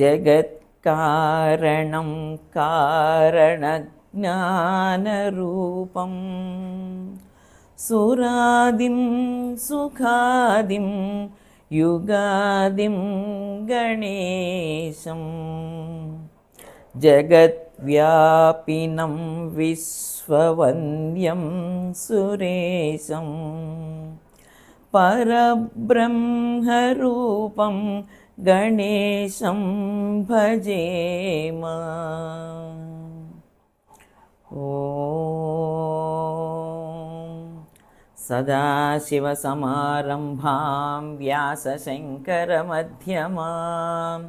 జగత్కారణం కారణజ్ఞానరూపం సురాదిం సుఖాదిం యుగాదిం గణేశం జగద్వ్యాపినం విశ్వవంద్యం సురేశం పరబ్రహ్మరూపం గణేశం భజేమ. ఓం సదాశివసమారంభాం వ్యాసశంకరమధ్యమాం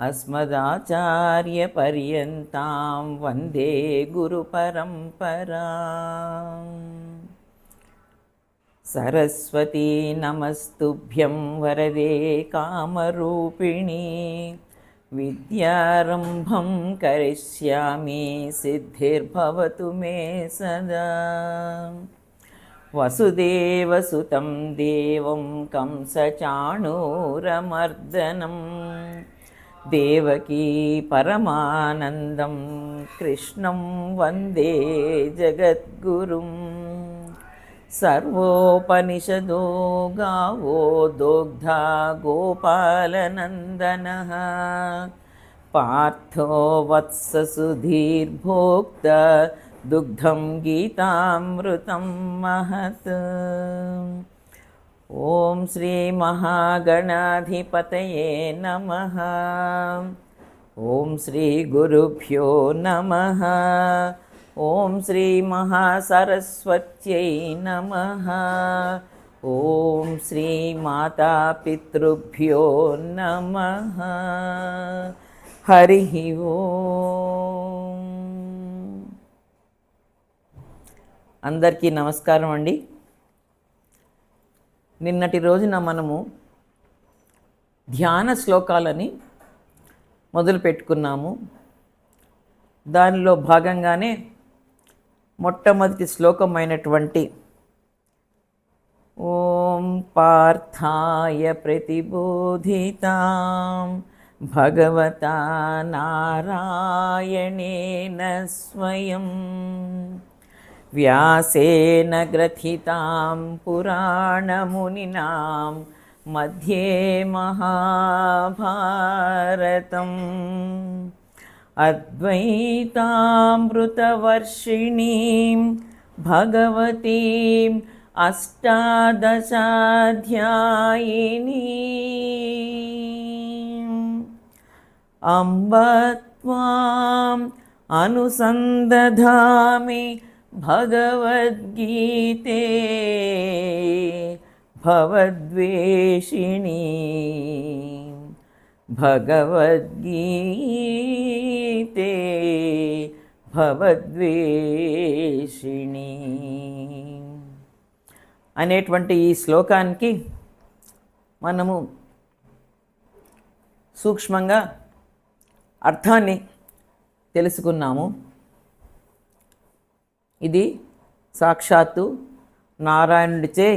అస్మదాచార్యపర్యంతాం వందే గురుపరంపరాం. సరస్వతీ నమస్తుభ్యం వరదే కామరూపిణి విద్యారంభం కరిష్యామి సిద్ధిర్భవతు మే సదా. వసుదేవసుతం దేవం కంసచాణూరమర్దనం దేవకీ పరమానందం కృష్ణం వందే జగద్గురుం. సర్వోపనిషదో గావో దోగ్ధా గోపాలనందనః పార్థో వత్ససుధీర్భోక్త దుగ్ధం గీతామృతం మహత్. ఓం శ్రీ మహాగణాధిపతయే నమః. ఓం శ్రీ గురుభ్యో నమః. ఓం శ్రీ మహాసరస్వత్యై నమః. ఓం శ్రీ మాతాపితృభ్యో నమః. హరి ఓం. అందరికీ నమస్కారం అండి. నిన్నటి రోజున మనము ధ్యాన శ్లోకాలని మొదలు పెట్టుకున్నాము. దానిలో భాగంగానే మొట్టమొదటి శ్లోకమైనటువంటి ఓం పార్థాయ ప్రతిబోధితాం భగవతా నారాయణేన స్వయం వ్యాసేన గ్రథితాం పురాణమునినాం మధ్యే మహాభారతం అద్వైతామృతవర్షిణీం భగవతీం అష్టాదశాధ్యాయినీం అంబ త్వాం అనుసందధామి భగవద్గీతే భవద్వేషిణీ భగవద్గీతే భవద్వేషిణీ అనేటువంటి ఈ శ్లోకానికి మనము సూక్ష్మంగా అర్థాన్ని తెలుసుకున్నాము. ఇది సాక్షాత్తు నారాయణుడిచే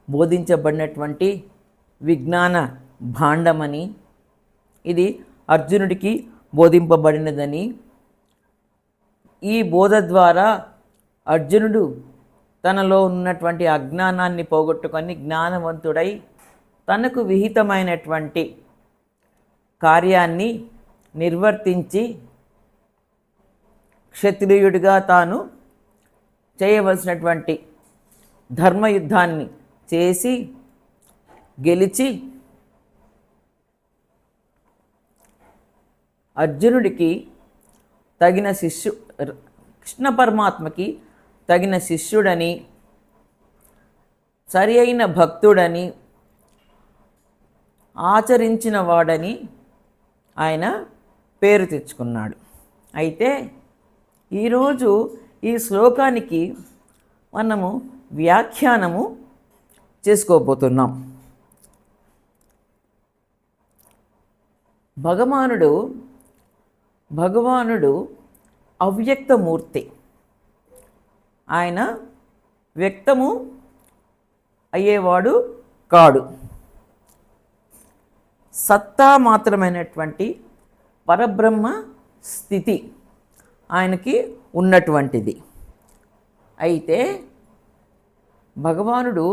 బోధించబడినటువంటి విజ్ఞాన భాండమని, ఇది అర్జునుడికి బోధింపబడినదని, ఈ బోధ ద్వారా అర్జునుడు తనలో ఉన్నటువంటి అజ్ఞానాన్ని పోగొట్టుకొని జ్ఞానవంతుడై తనకు విహితమైనటువంటి కార్యాన్ని నిర్వర్తించి క్షత్రియుడిగా తాను చేయవలసినటువంటి ధర్మయుద్ధాన్ని చేసి గెలిచి అర్జునుడికి తగిన కృష్ణ పరమాత్మకి తగిన శిష్యుడని, సరి అయిన భక్తుడని, ఆచరించిన వాడని ఆయన పేరు తెచ్చుకున్నాడు. అయితే ఈరోజు ఈ శ్లోకానికి మనము వ్యాఖ్యానము చేసుకోబోతున్నాం. భగవానుడు అవ్యక్తమూర్తి. ఆయన వ్యక్తము అయ్యేవాడు కాడు. సత్తా మాత్రమైనటువంటి పరబ్రహ్మ స్థితి ఆయనకి ఉన్నటువంటిది. అయితే భగవానుడు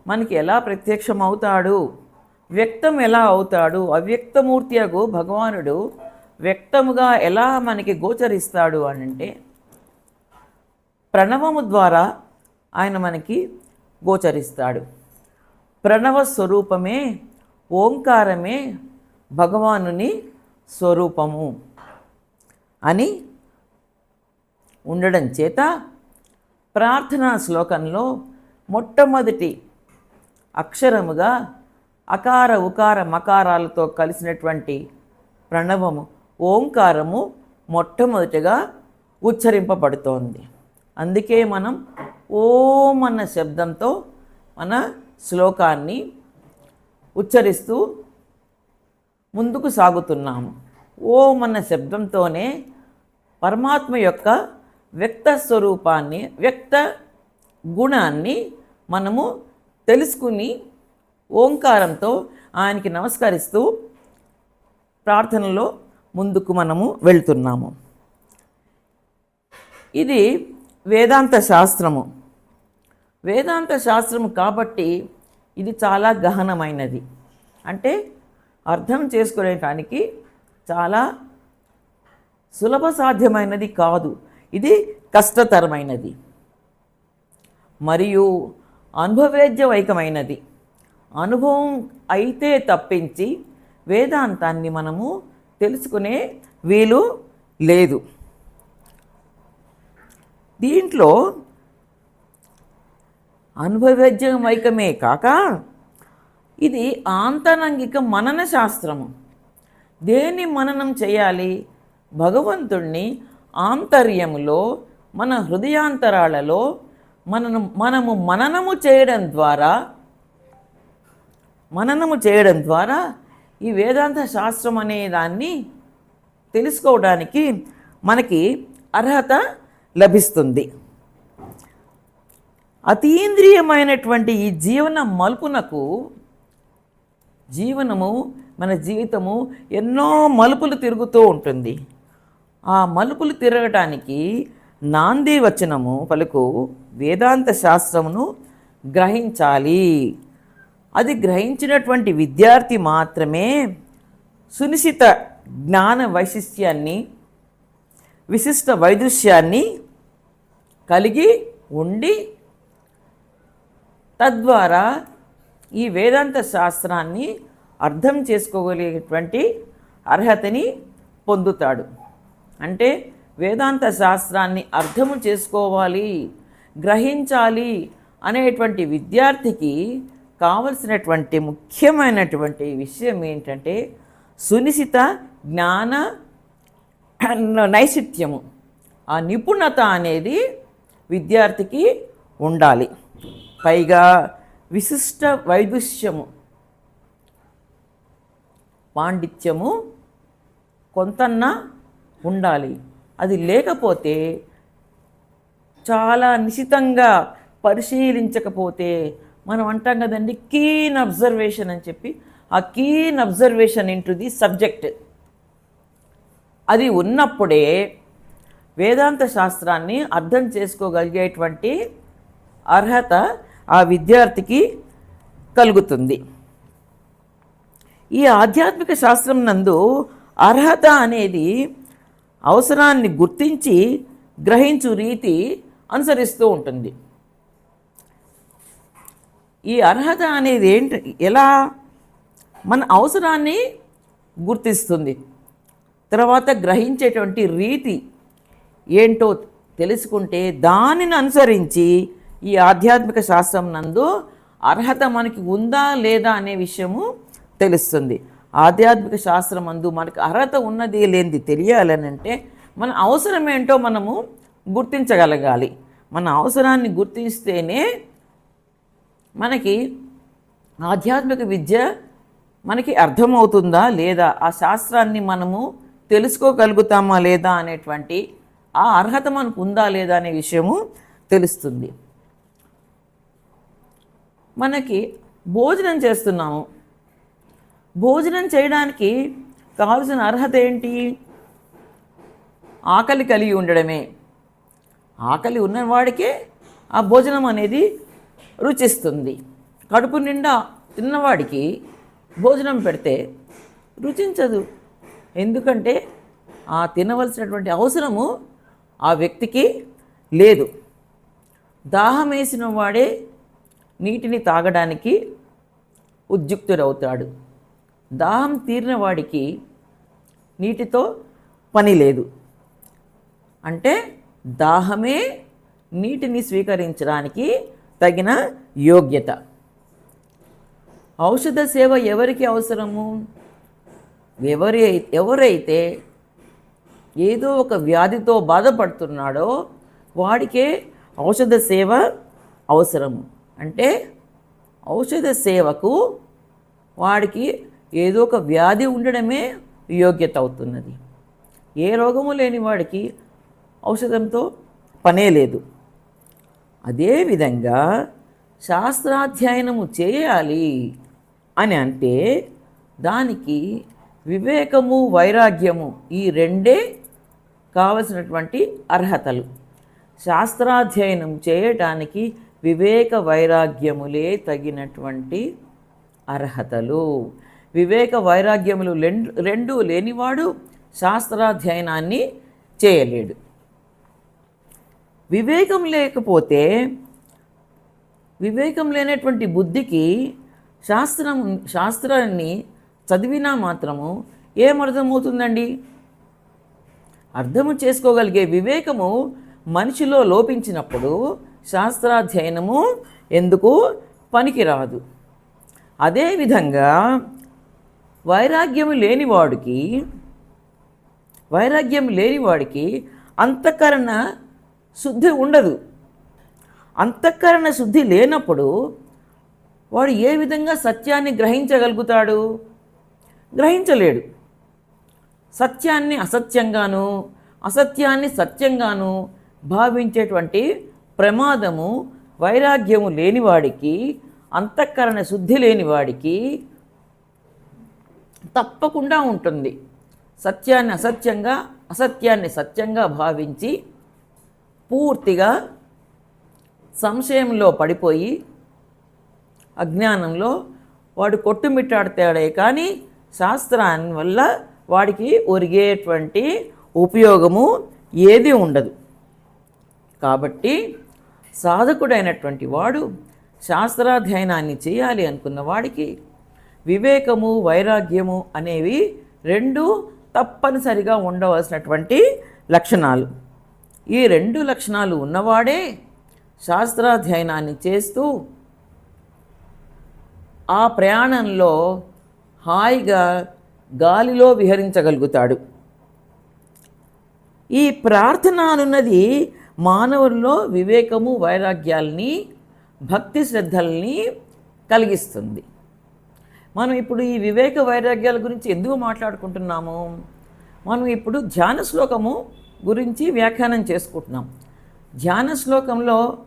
మనకి ఎలా ప్రత్యక్షం అవుతాడు, వ్యక్తం ఎలా అవుతాడు, అవ్యక్తమూర్తియగు భగవానుడు వ్యక్తముగా ఎలా మనకి గోచరిస్తాడు అని అంటే ప్రణవము ద్వారా ఆయన మనకి గోచరిస్తాడు. ప్రణవ స్వరూపమే, ఓంకారమే భగవానుని స్వరూపము అని ఉండడం చేత ప్రార్థనా శ్లోకంలో మొట్టమొదటి అక్షరముగా అకార ఉకార మకారాలతో కలిసినటువంటి ప్రణవము ఓంకారము మొట్టమొదటిగా ఉచ్చరింపబడుతోంది. అందుకే మనం ఓం అన్న శబ్దంతో మన శ్లోకాన్ని ఉచ్చరిస్తూ ముందుకు సాగుతున్నాము. ఓం అన్న శబ్దంతోనే పరమాత్మ యొక్క వ్యక్త స్వరూపాన్ని, వ్యక్త గుణాన్ని మనము తెలుసుకుని ఓంకారంతో ఆయనకి నమస్కరిస్తూ ప్రార్థనలో ముందుకు మనము వెళ్తున్నాము. ఇది వేదాంత శాస్త్రము. వేదాంత శాస్త్రము కాబట్టి ఇది చాలా గహనమైనది. అంటే అర్థం చేసుకునేటానికి చాలా సులభ సాధ్యమైనది కాదు. ఇది కష్టతరమైనది మరియు అనుభవేద్యవైకమైనది. అనుభవం అయితే తప్పించి వేదాంతాన్ని మనము తెలుసుకునే వీలు లేదు. దీంట్లో అనుభవేద్యవైకమే కాక ఇది ఆంతరంగిక మనన శాస్త్రము. దేన్ని మననం చేయాలి? భగవంతుణ్ణి ఆంతర్యములో, మన హృదయాంతరాలలో మనము మననము చేయడం ద్వారా ఈ వేదాంత శాస్త్రం అనే దాన్ని తెలుసుకోవడానికి మనకి అర్హత లభిస్తుంది. అతీంద్రియమైనటువంటి ఈ జీవన మలుపునకు, మన జీవితము ఎన్నో మలుపులు తిరుగుతూ ఉంటుంది. ఆ మలుపులు తిరగటానికి నాంది వచనము పలుకు వేదాంత శాస్త్రమును గ్రహించాలి. అది గ్రహించినటువంటి విద్యార్థి మాత్రమే సునిశ్చిత జ్ఞాన వైశిష్ట్యాన్ని, విశిష్ట వైదుష్యాన్ని కలిగి ఉండి తద్వారా ఈ వేదాంత శాస్త్రాన్ని అర్థం చేసుకోగలిగేటువంటి అర్హతని పొందుతాడు. అంటే వేదాంత శాస్త్రాన్ని అర్థము చేసుకోవాలి, గ్రహించాలి అనేటువంటి విద్యార్థికి కావలసినటువంటి ముఖ్యమైనటువంటి విషయం ఏంటంటే సునిశ్చిత జ్ఞాన నైశిత్యము. ఆ నిపుణత అనేది విద్యార్థికి ఉండాలి. పైగా విశిష్ట వైదుష్యము, పాండిత్యము కొంతన్నా ఉండాలి. అది లేకపోతే, చాలా నిశితంగా పరిశీలించకపోతే, మనం అంటాం కదండి కీన్ అబ్జర్వేషన్ అని చెప్పి, ఆ keen observation into the subject అది ఉన్నప్పుడే వేదాంత శాస్త్రాన్ని అర్థం చేసుకోగలిగేటువంటి అర్హత ఆ విద్యార్థికి కలుగుతుంది. ఈ ఆధ్యాత్మిక శాస్త్రం నందు అర్హత అనేది అవసరాన్ని గుర్తించి గ్రహించు రీతి అనుసరిస్తూ ఉంటుంది. ఈ అర్హత అనేది ఎలా మన అవసరాన్ని గుర్తిస్తుంది, తర్వాత గ్రహించేటువంటి రీతి ఏంటో తెలుసుకుంటే దానిని అనుసరించి ఈ ఆధ్యాత్మిక శాస్త్రం నందు అర్హత మనకి ఉందా లేదా అనే విషయము తెలుస్తుంది. ఆధ్యాత్మిక శాస్త్రం నందు మనకు అర్హత ఉన్నది లేనిది తెలియాలని అంటే మన అవసరం ఏంటో మనము గుర్తించగలగాలి. మన అవసరాన్ని గుర్తిస్తేనే మనకి ఆధ్యాత్మిక విద్య మనకి అర్థమవుతుందా లేదా, ఆ శాస్త్రాన్ని మనము తెలుసుకోగలుగుతామా లేదా అనేటువంటి ఆ అర్హత మనకు ఉందా లేదా అనే విషయము తెలుస్తుంది. మనకి భోజనం చేస్తున్నాము, భోజనం చేయడానికి కావాల్సిన అర్హత ఏంటి? ఆకలి కలిగి ఉండడమే. ఆకలి ఉన్నవాడికే ఆ భోజనం అనేది రుచిస్తుంది. కడుపు నిండా తిన్నవాడికి భోజనం పెడితే రుచించదు. ఎందుకంటే ఆ తినవలసినటువంటి అవసరము ఆ వ్యక్తికి లేదు. దాహం వేసిన వాడే నీటిని తాగడానికి ఉద్యుక్తుడవుతాడు. దాహం తీరిన వాడికి నీటితో పని లేదు. అంటే దాహమే నీటిని స్వీకరించడానికి తగిన యోగ్యత. ఔషధ సేవ ఎవరికి అవసరము? ఎవరైతే ఏదో ఒక వ్యాధితో బాధపడుతున్నాడో వాడికే ఔషధ సేవ అవసరము. అంటే ఔషధ సేవకు వాడికి ఏదో ఒక వ్యాధి ఉండడమే యోగ్యత అవుతున్నది. ఏ రోగము లేని వాడికి ఔషధంతో పనే లేదు. అదేవిధంగా శాస్త్రాధ్యయనము చేయాలి అని అంటే దానికి వివేకము, వైరాగ్యము ఈ రెండే కావలసినటువంటి అర్హతలు. శాస్త్రాధ్యయనం చేయటానికి వివేక వైరాగ్యములే తగినటువంటి అర్హతలు. వివేక వైరాగ్యములు రెండూ లేనివాడు శాస్త్రాధ్యయనాన్ని చేయలేడు. వివేకం లేనటువంటి బుద్ధికి శాస్త్రాన్ని చదివినా మాత్రము ఏమర్థమవుతుందండి? అర్థము చేసుకోగలిగే వివేకము మనిషిలో లోపించినప్పుడు శాస్త్రాధ్యయనము ఎందుకు పనికిరాదు. అదేవిధంగా వైరాగ్యం లేనివాడికి అంతఃకరణ శుద్ధి ఉండదు. అంతఃకరణ శుద్ధి లేనప్పుడు వాడు ఏ విధంగా సత్యాన్ని గ్రహించగలుగుతాడు? గ్రహించలేడు. సత్యాన్ని అసత్యంగాను, అసత్యాన్ని సత్యంగాను భావించేటువంటి ప్రమాదము వైరాగ్యము లేనివాడికి, అంతఃకరణ శుద్ధి లేనివాడికి తప్పకుండా ఉంటుంది. సత్యాన్ని అసత్యంగా, అసత్యాన్ని సత్యంగా భావించి పూర్తిగా సంశయంలో పడిపోయి అజ్ఞానంలో వాడు కొట్టుమిట్టాడతాడే కానీ శాస్త్రాన్ని వల్ల వాడికి ఒరిగేటువంటి ఉపయోగము ఏది ఉండదు. కాబట్టి సాధకుడైనటువంటి వాడు శాస్త్రాధ్యయనాన్ని చేయాలి అనుకున్న వాడికి వివేకము, వైరాగ్యము అనేవి రెండు తప్పనిసరిగా ఉండవలసినటువంటి లక్షణాలు. ఈ రెండు లక్షణాలు ఉన్నవాడే శాస్త్రాధ్యయనాన్ని చేస్తూ ఆ ప్రయాణంలో హాయిగా గాలిలో విహరించగలుగుతాడు. ఈ ప్రార్థన అనున్నది మానవుల్లో వివేకము, వైరాగ్యాల్ని, భక్తి శ్రద్ధల్ని కలిగిస్తుంది. మనం ఇప్పుడు ఈ వివేక వైరాగ్యాల గురించి ఎందుకు మాట్లాడుకుంటున్నాము? మనం ఇప్పుడు ధ్యాన శ్లోకము గురించి వ్యాఖ్యానం చేసుకుంటున్నాం. ధ్యాన శ్లోకంలో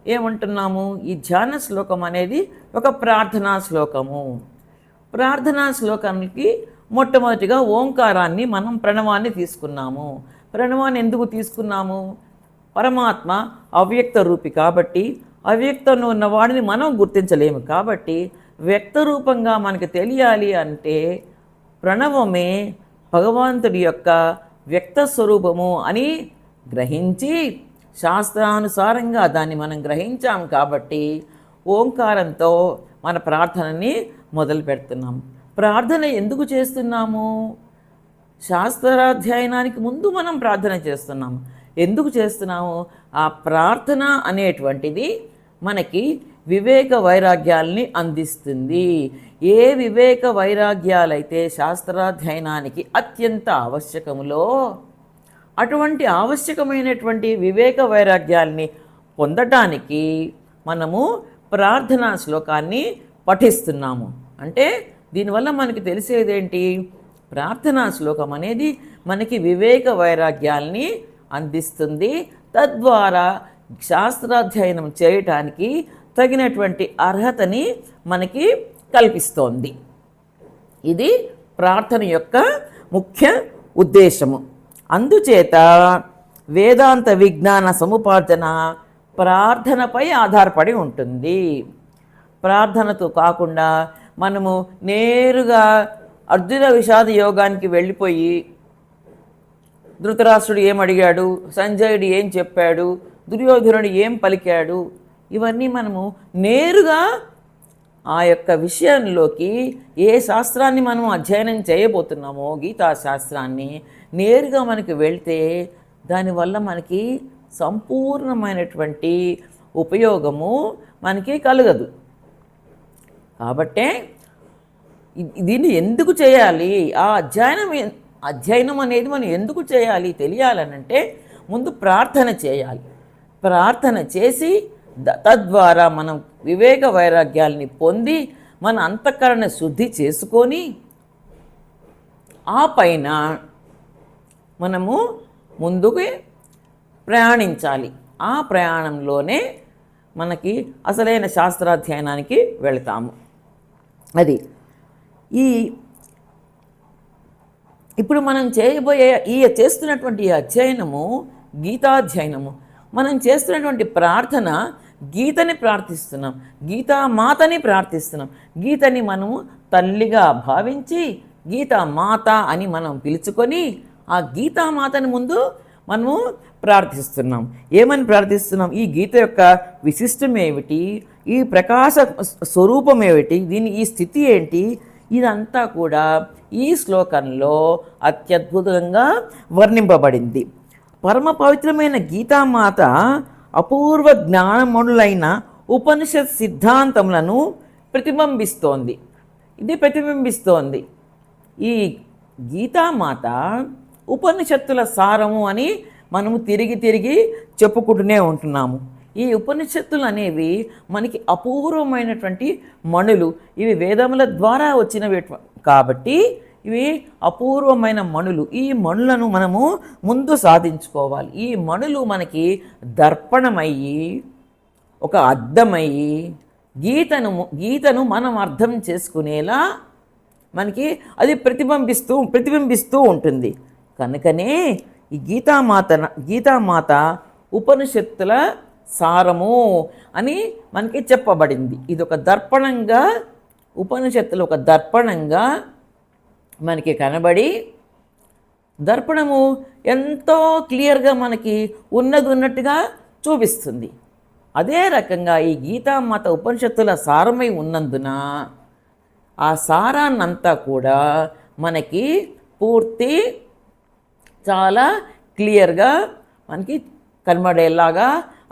ఏమంటున్నాము? ఈ ధ్యాన శ్లోకం అనేది ఒక ప్రార్థనా శ్లోకము. ప్రార్థనా శ్లోకానికి మొట్టమొదటిగా ఓంకారాన్ని, మనం ప్రణవాన్ని తీసుకున్నాము. ప్రణవాన్ని ఎందుకు తీసుకున్నాము? పరమాత్మ అవ్యక్త రూపి కాబట్టి అవ్యక్తంలో ఉన్న వాడిని మనం గుర్తించలేము. కాబట్టి వ్యక్త రూపంగా మనకు తెలియాలి అంటే ప్రణవమే భగవంతుడి యొక్క వ్యక్త స్వరూపము అని గ్రహించి శాస్త్రానుసారంగా దాన్ని మనం గ్రహించాం కాబట్టి ఓంకారంతో మన ప్రార్థనని మొదలు పెడుతున్నాం. ప్రార్థన ఎందుకు చేస్తున్నాము? శాస్త్రాధ్యయనానికి ముందు మనం ప్రార్థన చేస్తున్నాము. ఎందుకు చేస్తున్నాము? ఆ ప్రార్థన అనేటువంటిది మనకి వివేక వైరాగ్యాల్ని అందిస్తుంది. ఏ వివేక వైరాగ్యాలైతే శాస్త్రాధ్యయనానికి అత్యంత ఆవశ్యకములో అటువంటి ఆవశ్యకమైనటువంటి వివేక వైరాగ్యాల్ని పొందటానికి మనము ప్రార్థనా శ్లోకాన్ని పఠిస్తున్నాము. అంటే దీనివల్ల మనకి తెలిసేదేంటి? ప్రార్థనా శ్లోకం అనేది మనకి వివేక వైరాగ్యాల్ని అందిస్తుంది. తద్వారా శాస్త్రాధ్యయనం చేయటానికి తగినటువంటి అర్హతని మనకి కల్పిస్తోంది. ఇది ప్రార్థన యొక్క ముఖ్య ఉద్దేశము. అందుచేత వేదాంత విజ్ఞాన సముపార్జన ప్రార్థనపై ఆధారపడి ఉంటుంది. ప్రార్థనతో కాకుండా మనము నేరుగా అర్జున విషాద యోగానికి వెళ్ళిపోయి ధృతరాష్ట్రుడు ఏం అడిగాడు, సంజయుడు ఏం చెప్పాడు, దుర్యోధనుడు ఏం పలికాడు, ఇవన్నీ మనము నేరుగా ఆ యొక్క విషయంలోకి ఏ శాస్త్రాన్ని మనం అధ్యయనం చేయబోతున్నామో గీతా శాస్త్రాన్ని నేరుగా మనకి వెళ్తే దానివల్ల మనకి సంపూర్ణమైనటువంటి ఉపయోగము మనకి కలగదు. కాబట్టే దీన్ని ఎందుకు చేయాలి, ఆ అధ్యయనం అనేది మనం ఎందుకు చేయాలి తెలియాలనంటే ముందు ప్రార్థన చేయాలి. ప్రార్థన చేసి తద్వారా మనం వివేక వైరాగ్యాలని పొంది మన అంతఃకరణ శుద్ధి చేసుకొని ఆ పైన మనము ముందుకు ప్రయాణించాలి. ఆ ప్రయాణంలోనే మనకి అసలైన శాస్త్రాధ్యయనానికి వెళతాము. అది ఇప్పుడు మనం చేయబోయే చేస్తున్నటువంటి అధ్యయనము గీతాధ్యయనము. మనం చేస్తున్నటువంటి ప్రార్థన గీతని ప్రార్థిస్తున్నాం, గీతామాతని ప్రార్థిస్తున్నాం. గీతని మనము తల్లిగా భావించి గీతామాత అని మనం పిలుచుకొని ఆ గీతామాతని ముందు మనము ప్రార్థిస్తున్నాం. ఏమని ప్రార్థిస్తున్నాం? ఈ గీత యొక్క విశిష్టం ఏమిటి, ఈ ప్రకాశ స్వరూపం ఏమిటి, ఈ స్థితి ఏంటి, ఇదంతా కూడా ఈ శ్లోకంలో అత్యద్భుతంగా వర్ణింపబడింది. పరమ పవిత్రమైన గీతామాత అపూర్వ జ్ఞానమణులైన ఉపనిషత్ సిద్ధాంతములను ప్రతిబింబిస్తోంది. ఈ గీతామాత ఉపనిషత్తుల సారము అని మనము తిరిగి చెప్పుకుంటూనే ఉంటున్నాము. ఈ ఉపనిషత్తులు అనేవి మనకి అపూర్వమైనటువంటి మణులు. ఇవి వేదముల ద్వారా వచ్చినవి కాబట్టి ఇవి అపూర్వమైన మణులు. ఈ మణులను మనము ముందు సాధించుకోవాలి. ఈ మణులు మనకి దర్పణమయ్యి ఒక అద్దమయ్యి గీతను మనం అర్థం చేసుకునేలా మనకి అది ప్రతిబింబిస్తూ ఉంటుంది. కనుకనే ఈ గీతామాత ఉపనిషత్తుల సారము అని మనకి చెప్పబడింది. ఇది ఒక దర్పణంగా, ఉపనిషత్తులు ఒక దర్పణంగా మనకి కనబడి, దర్పణము ఎంతో క్లియర్గా మనకి ఉన్నట్టుగా చూపిస్తుంది. అదే రకంగా ఈ గీతామాత ఉపనిషత్తుల సారమై ఉన్నందున ఆ సారాన్నంతా కూడా మనకి పూర్తి చాలా క్లియర్గా మనకి కనబడేలాగా,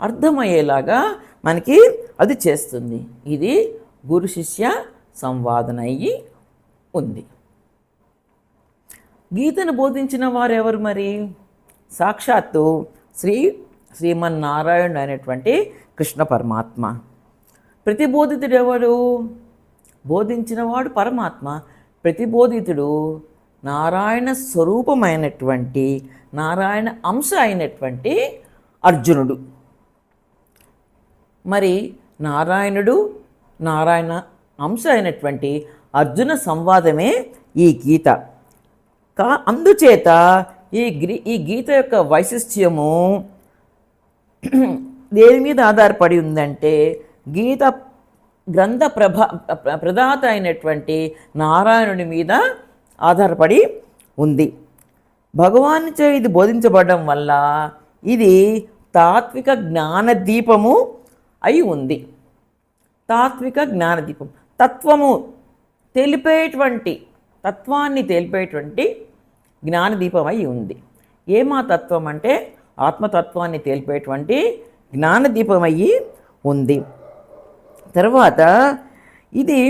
అర్థమయ్యేలాగా మనకి అది చేస్తుంది. ఇది గురు శిష్య సంవాదన అయ్యి ఉంది. గీతను బోధించిన వారు ఎవరు మరి? సాక్షాత్తు శ్రీమన్నారాయణుడు అనేటువంటి కృష్ణ పరమాత్మ. ప్రతిబోధితుడు ఎవరు? బోధించినవాడు పరమాత్మ. ప్రతిబోధితుడు నారాయణ స్వరూపమైనటువంటి, నారాయణ అంశ అయినటువంటి అర్జునుడు. మరి నారాయణ అంశ అయినటువంటి అర్జున సంవాదమే ఈ గీత. అందుచేత ఈ గీత యొక్క వైశిష్ట్యము దేని మీద ఆధారపడి ఉందంటే గీత గ్రంథ ప్రదాత అయినటువంటి నారాయణుడి మీద ఆధారపడి ఉంది. భగవానుచే ఇది బోధించబడడం వల్ల ఇది తాత్విక జ్ఞానదీపము అయి ఉంది. తాత్విక జ్ఞానదీపం తత్వాన్ని తెలిపేటువంటి జ్ఞానదీపం అయి ఉంది. ఏమా తత్వం అంటే ఆత్మతత్వాన్ని తెలిపేటువంటి జ్ఞానదీపం అయ్యి ఉంది. తర్వాత ఇది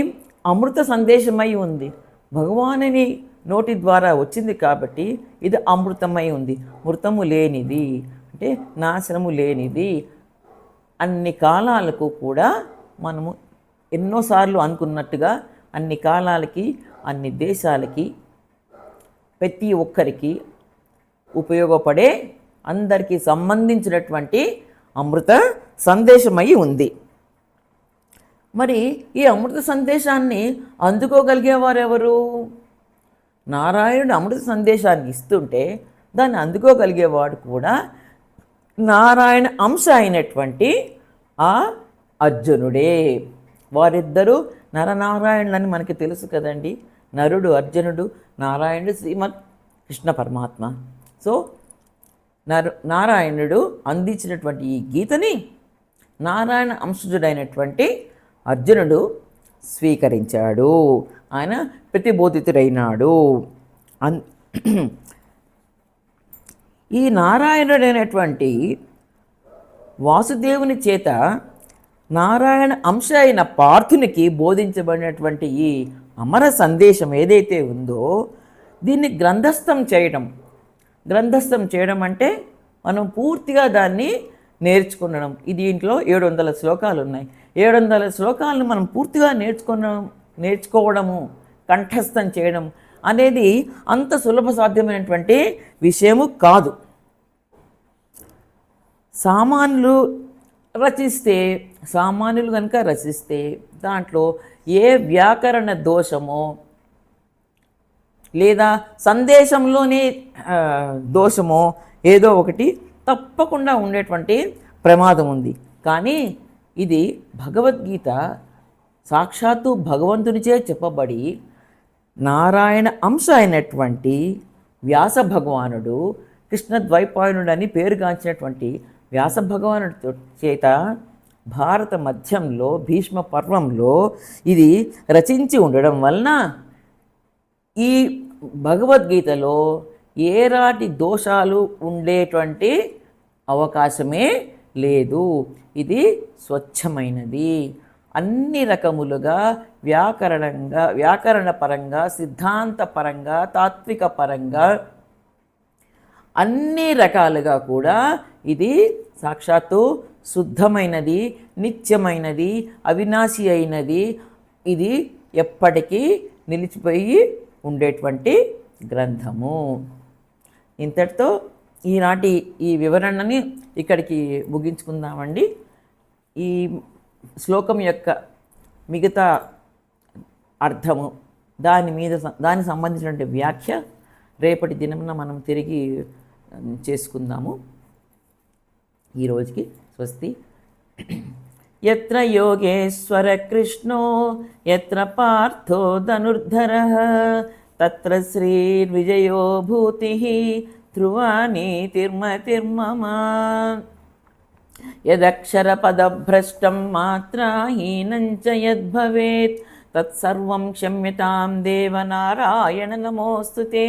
అమృత సందేశమై ఉంది. భగవానుని నోటి ద్వారా వచ్చింది కాబట్టి ఇది అమృతమై ఉంది. మృతము లేనిది అంటే నాశనము లేనిది. అన్ని కాలాలకు కూడా మనము ఎన్నోసార్లు అనుకున్నట్టుగా అన్ని కాలాలకి, అన్ని దేశాలకి, ప్రతి ఒక్కరికి ఉపయోగపడే, అందరికీ సంబంధించినటువంటి అమృత సందేశమై ఉంది. మరి ఈ అమృత సందేశాన్ని అందుకోగలిగేవారు ఎవరు? నారాయణుడు అమృత సందేశాన్ని ఇస్తుంటే దాన్ని అందుకోగలిగేవాడు కూడా నారాయణ అంశ అయినటువంటి ఆ అర్జునుడే. వారిద్దరూ నరనారాయణులని మనకి తెలుసు కదండి. నరుడు అర్జునుడు, నారాయణుడు శ్రీమద్ కృష్ణ పరమాత్మ. సో నారాయణుడు అందించినటువంటి ఈ గీతని నారాయణ అంశజుడైనటువంటి అర్జునుడు స్వీకరించాడు. ఆయన ప్రతిబోధితుడైనాడు. ఈ నారాయణుడైనటువంటి వాసుదేవుని చేత నారాయణ అంశ అయిన పార్థునికి బోధించబడినటువంటి ఈ అమర సందేశం ఏదైతే ఉందో దీన్ని గ్రంథస్థం చేయడం అంటే మనం పూర్తిగా దాన్ని నేర్చుకునడం. దీంట్లో 700 శ్లోకాలు ఉన్నాయి. 700 శ్లోకాలను మనం పూర్తిగా నేర్చుకోవడము, కంఠస్థం చేయడం అనేది అంత సులభ సాధ్యమైనటువంటి విషయము కాదు. సామాన్యులు కనుక రచిస్తే దాంట్లో ఏ వ్యాకరణ దోషమో లేదా సందేశంలోనే దోషమో ఏదో ఒకటి తప్పకుండా ఉండేటువంటి ప్రమాదం ఉంది. కానీ ఇది భగవద్గీత సాక్షాత్తు భగవంతునిచే చెప్పబడి నారాయణ అంశ అయినటువంటి వ్యాస భగవానుడు, కృష్ణద్వైపాయనుడు అని పేరుగాంచినటువంటి వ్యాస భగవానుడి చేత భారత మధ్యంలో భీష్మ పర్వంలో ఇది రచించి ఉండడం వలన ఈ భగవద్గీతలో ఏరాటి దోషాలు ఉండేటువంటి అవకాశమే లేదు. ఇది స్వచ్ఛమైనది. అన్ని రకములుగా వ్యాకరణ పరంగా, సిద్ధాంత పరంగా, తాత్విక పరంగా అన్ని రకాలుగా కూడా ఇది సాక్షాత్తు శుద్ధమైనది, నిత్యమైనది, అవినాశి అయినది. ఇది ఎప్పటికీ నిలిచిపోయి ఉండేటువంటి గ్రంథము. ఇంతటితో ఈనాటి ఈ వివరణని ఇక్కడికి ముగించుకుందామండి. ఈ శ్లోకం యొక్క మిగతా అర్థము దానికి సంబంధించినటువంటి వ్యాఖ్య రేపటి దినమున మనం తిరిగి చేసుకుందాము. ఈరోజుకి స్వస్తి. యత్ర యోగేశ్వర కృష్ణో యత్ర పార్థో ధనుర్ధరః తత్ర శ్రీర్విజయో భూతిః ధ్రువా నీతిర్మతిర్మమ. యదక్షరపదభ్రష్టం మాత్రాహీనం చ యద్భవేత్ తత్సర్వం క్షమ్యతాం దేవ నారాయణ నమోస్తుతే.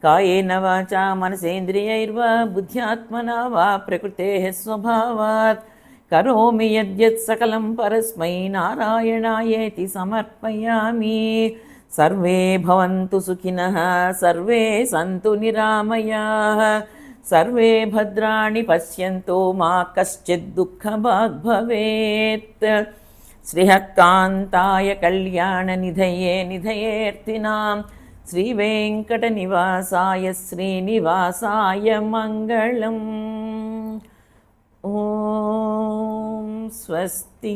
కాయేన వాచా మనసేంద్రియైర్వా బుద్ధ్యాత్మనా వా ప్రకృతేః స్వభావాత్ కరోమి యద్యత్ సకలం పరస్మై నారాయణాయేతి సమర్పయామి. సర్వే భవంతు సుఖినః, సర్వే సంతు నిరామయాః, సర్వే భద్రాణి పశ్యంతు మా కశ్చిద్ దుఃఖభాగ్ భవేత్. శ్రీఃకాంతాయ కళ్యాణ నిధయేర్థినాం శ్రీవేంకటనివాసాయ శ్రీనివాసాయ మంగళం. ఓం స్వస్తి.